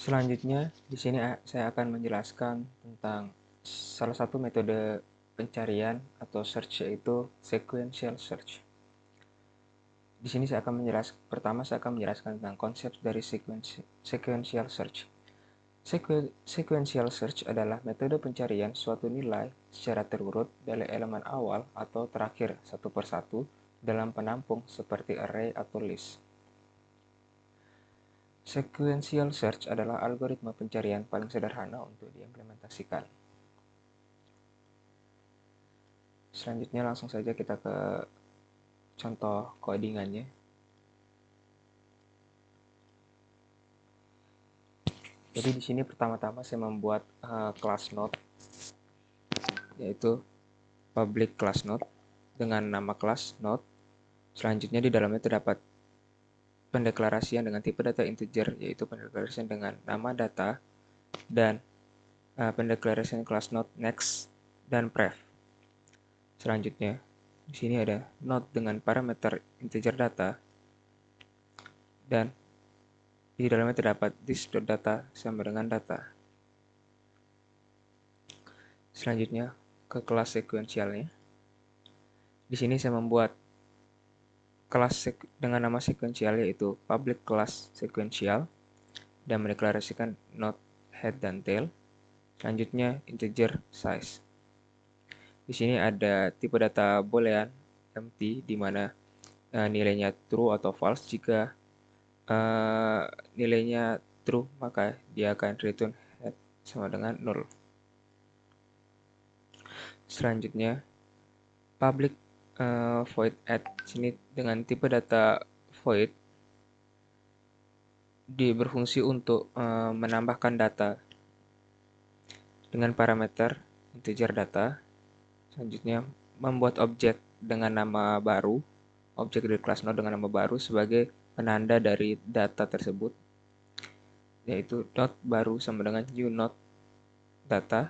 Selanjutnya, di sini saya akan menjelaskan tentang salah satu metode pencarian atau search, yaitu sequential search. Di sini saya akan menjelaskan tentang konsep dari sequential search. Sequential search adalah metode pencarian suatu nilai secara terurut dari elemen awal atau terakhir satu persatu dalam penampung seperti array atau list. Sequential search adalah algoritma pencarian paling sederhana untuk diimplementasikan. Selanjutnya langsung saja kita ke contoh codingannya. Jadi di sini pertama-tama saya membuat class node, yaitu public class node dengan nama class node. Selanjutnya di dalamnya terdapat pendeklarasian dengan tipe data integer, yaitu pendeklarasian dengan nama data dan pendeklarasian class node next dan pref. Selanjutnya di sini ada node dengan parameter integer data dan di dalamnya terdapat this.data sama dengan data. Selanjutnya ke kelas sekuensialnya. Di sini saya membuat kelas dengan nama sekuensial, yaitu public class sequential, dan mendeklarasikan node head dan tail. Selanjutnya integer size. Di sini ada tipe data boolean empty, di mana nilainya true atau false. Jika nilainya true, maka dia akan return head sama dengan 0. Selanjutnya public void add. Sini dengan tipe data void berfungsi untuk menambahkan data dengan parameter integer data. Selanjutnya membuat objek dengan nama baru, objek dari kelas node dengan nama baru sebagai penanda dari data tersebut, yaitu node baru sama dengan new node data.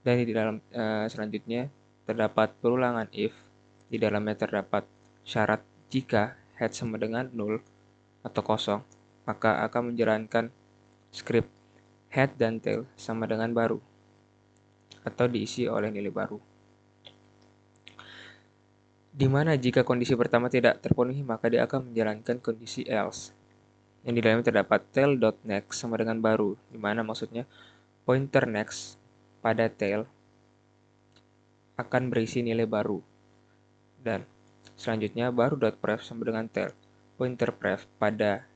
Dan di dalam selanjutnya terdapat perulangan if. Di dalamnya terdapat syarat jika head sama dengan 0 atau kosong, maka akan menjalankan script head dan tail sama dengan baru atau diisi oleh nilai baru. Di mana jika kondisi pertama tidak terpenuhi, maka dia akan menjalankan kondisi else. Yang di dalamnya terdapat tail.next sama dengan baru, di mana maksudnya pointer next pada tail akan berisi nilai baru. Dan selanjutnya baru.pref sama dengan tail. Pointer pref pada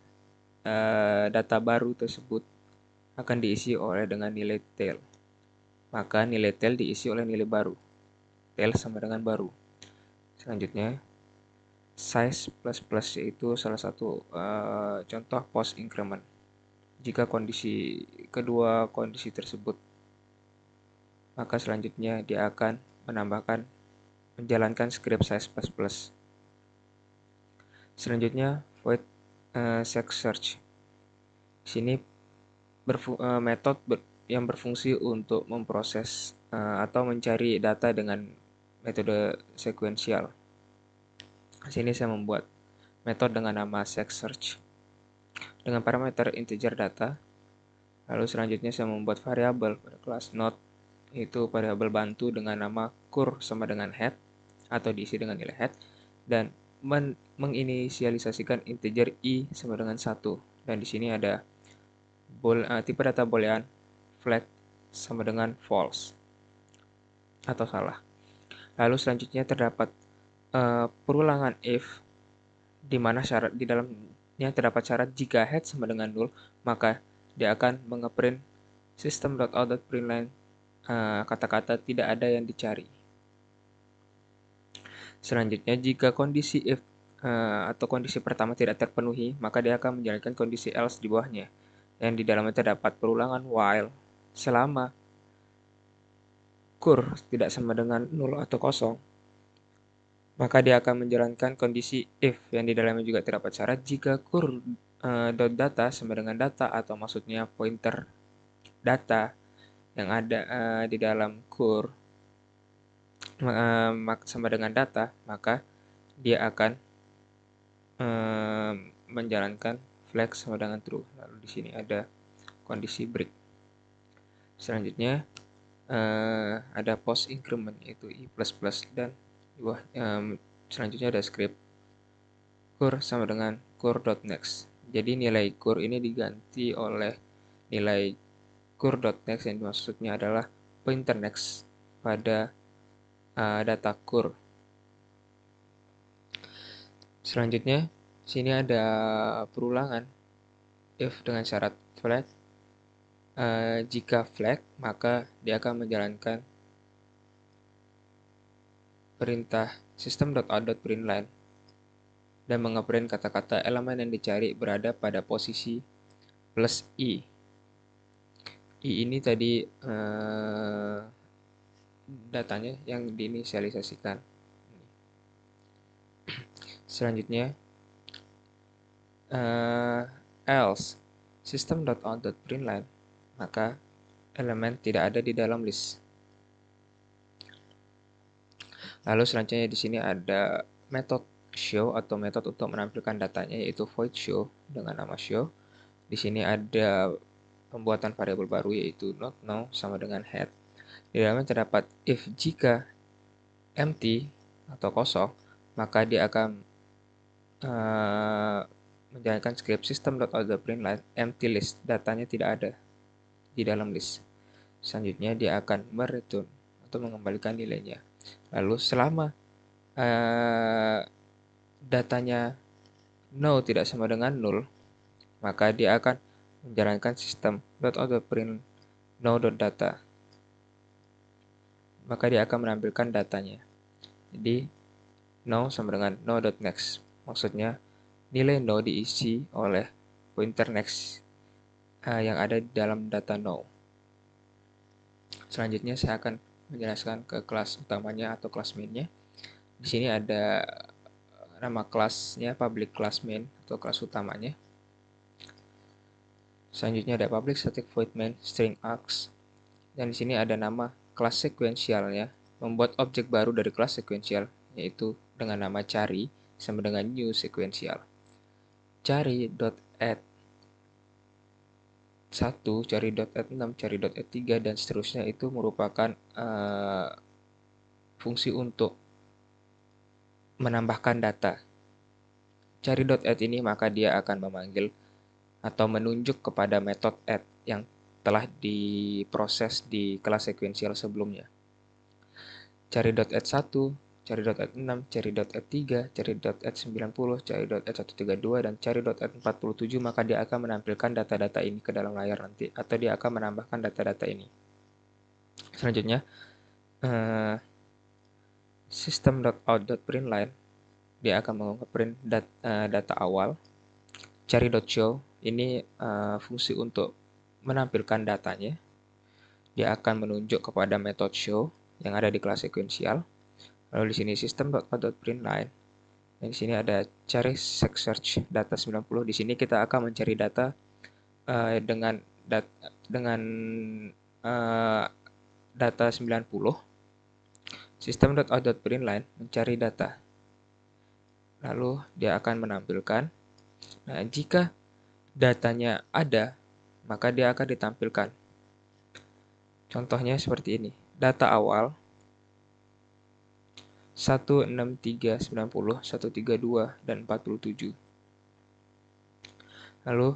data baru tersebut akan diisi oleh dengan nilai tail. Maka nilai tail diisi oleh nilai baru. Tail sama dengan baru. Selanjutnya size plus plus, yaitu salah satu contoh post increment. Jika kedua kondisi tersebut, maka selanjutnya dia akan menjalankan script size plus plus. Selanjutnya void sex search. Sini metode yang berfungsi untuk memproses atau mencari data dengan metode sekuensial. Sini saya membuat metode dengan nama sex search dengan parameter integer data. Lalu selanjutnya saya membuat variabel pada kelas node, yaitu variabel bantu dengan nama cur sama dengan head atau diisi dengan nilai head, dan menginisialisasikan integer i sama dengan 1. Dan di sini ada tipe data boolean flag sama dengan false atau salah. Lalu selanjutnya terdapat perulangan if, di mana syarat di dalamnya terdapat syarat jika head sama dengan 0, maka dia akan mengeprint system.out.println kata-kata tidak ada yang dicari. Selanjutnya jika kondisi if atau kondisi pertama tidak terpenuhi, maka dia akan menjalankan kondisi else di bawahnya, yang di dalamnya terdapat perulangan while selama cur tidak sama dengan 0 atau kosong, maka dia akan menjalankan kondisi if, yang di dalamnya juga terdapat syarat jika cur data sama dengan data, atau maksudnya pointer data yang ada di dalam cur sama dengan data, maka dia akan menjalankan flag sama dengan true. Lalu di sini ada kondisi break. Selanjutnya ada post increment yaitu i++ dan di bawah selanjutnya ada script cur sama dengan cur.next. Jadi nilai cur ini diganti oleh nilai cur.next yang maksudnya adalah pointer next pada data cur. Selanjutnya sini ada perulangan if dengan syarat flag. Jika flag, maka dia akan menjalankan perintah system.out.println dan mengeprint kata-kata elemen yang dicari berada pada posisi +i. I ini tadi datanya yang diinisialisasikan. Selanjutnya else system.out.println, maka elemen tidak ada di dalam list. Lalu selanjutnya di sini ada metode show atau metode untuk menampilkan datanya yaitu void show dengan nama show. Di sini ada pembuatan variabel baru yaitu not now sama dengan head. Di dalamnya terdapat if jika empty atau kosong, maka dia akan menjalankan script system.out.println empty list, datanya tidak ada di dalam list. Selanjutnya dia akan mereturn atau mengembalikan nilainya. Lalu selama datanya no tidak sama dengan null, maka dia akan menjalankan system.out.print no.data. Maka dia akan menampilkan datanya. Jadi no sama dengan no.next. Maksudnya nilai no diisi oleh pointer next yang ada di dalam data no. Selanjutnya saya akan menjelaskan ke kelas utamanya atau kelas mainnya. Di sini ada nama kelasnya public class main atau kelas utamanya. Selanjutnya ada public static void main string args. Dan di sini ada nama kelas sekuensialnya, membuat objek baru dari kelas sekuensial yaitu dengan nama cari sama dengan new sequential. Cari.add 1, cari.add 6, cari.add 3 dan seterusnya itu merupakan fungsi untuk menambahkan data. Cari.add ini maka dia akan memanggil atau menunjuk kepada metode add yang telah diproses di kelas sekuensial sebelumnya. Cari.add 1, cari.add 6, cari.add 3, cari.add 90, cari.add 132, dan cari.add 47, maka dia akan menampilkan data-data ini ke dalam layar nanti, atau dia akan menambahkan data-data ini. Selanjutnya, system.out.println, dia akan mengeprint data awal. Cari.show, ini fungsi untuk menampilkan datanya. Dia akan menunjuk kepada metode show yang ada di kelas sekuensial. Lalu di sini system.out.println. Dan di sini ada cari search data 90. Di sini kita akan mencari data dengan data 90. System.out.println mencari data. Lalu dia akan menampilkan. Nah, jika datanya ada, maka dia akan ditampilkan. Contohnya seperti ini. Data awal 163, 90, 132, dan 47. Lalu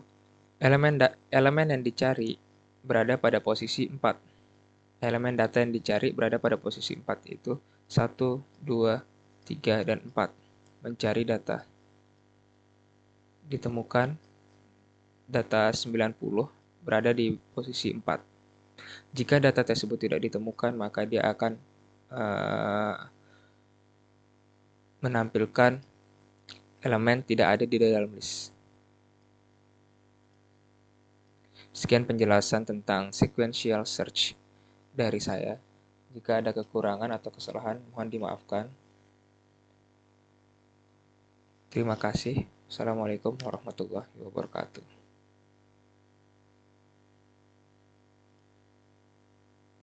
elemen yang dicari berada pada posisi 4. Elemen data yang dicari berada pada posisi 4 yaitu 1, 2, 3, dan 4. Mencari data. Ditemukan data 90 berada di posisi 4. Jika data tersebut tidak ditemukan, maka dia akan menampilkan elemen tidak ada di dalam list. Sekian penjelasan tentang sequential search dari saya. Jika ada kekurangan atau kesalahan, mohon dimaafkan. Terima kasih. Assalamualaikum warahmatullahi wabarakatuh.